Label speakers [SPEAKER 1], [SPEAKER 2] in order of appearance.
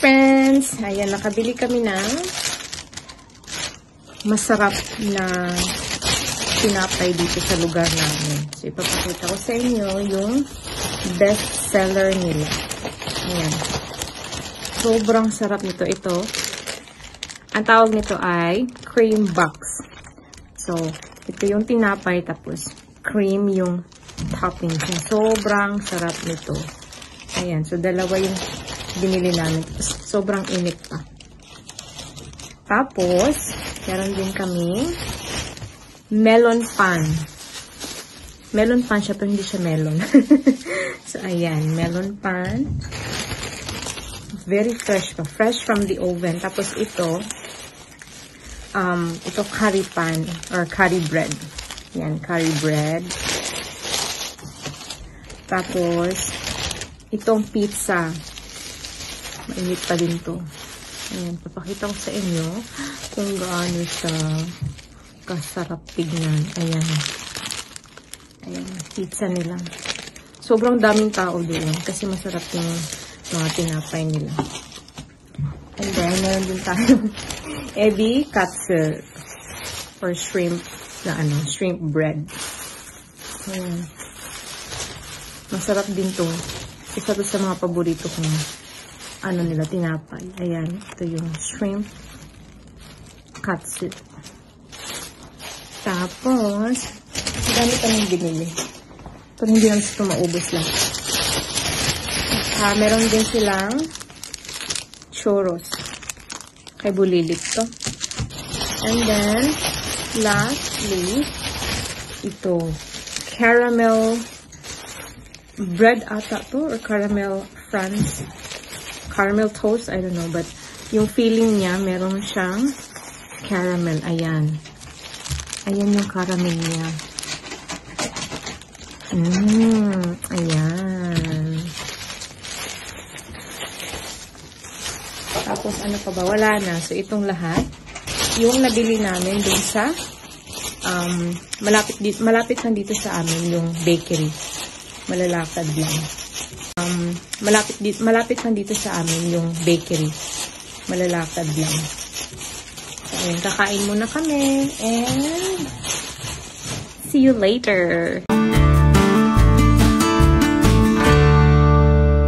[SPEAKER 1] friends! Ayan, nakabili kami ng masarap na tinapay dito sa lugar namin. So, ipapakita ko sa inyo yung best seller nila. Ayan. Sobrang sarap nito. Ito, ang tawag nito ay cream box. So, ito yung tinapay tapos cream yung topping. Sobrang sarap nito. Ayan. So, dalawa yung binili namin. Sobrang init pa. Tapos, meron din kami melon pan. Melon pan siya, pero hindi siya melon. So, ayan. Melon pan. Very fresh pa. Fresh from the oven. Tapos, ito curry pan or curry bread. Yan, curry bread. Tapos, itong pizza. Mainit pa din to. Ayan, papakita ko sa inyo kung gaano siya kasarap tignan. Ayan. Ayan, pizza nila. Sobrang daming tao doon kasi masarap yung mga tinapay nila. And then, meron din tayong ebi katsu or shrimp na shrimp bread. Ayan. Masarap din to. Isa to sa mga paborito kong nila, tinapay. Ayan, ito yung shrimp katsu. Tapos, dami kaming binili. Pero hindi naman ito maubos lang. Meron din silang churros. Kay Bulilit to. And then, lastly, ito, caramel bread ata to, or caramel France. Caramel toast, I don't know, but yung feeling niya, meron siyang caramel. Ayan. Ayan yung caramel niya. Ayan. Tapos, ano pa ba? Wala na. So, itong lahat, yung nabili namin dun sa, malapit lang dito sa amin, yung bakery. Malalakad lang. Malapit lang dito sa amin yung bakery. Malalakad lang. So, ayun, kakain muna kami and see you later.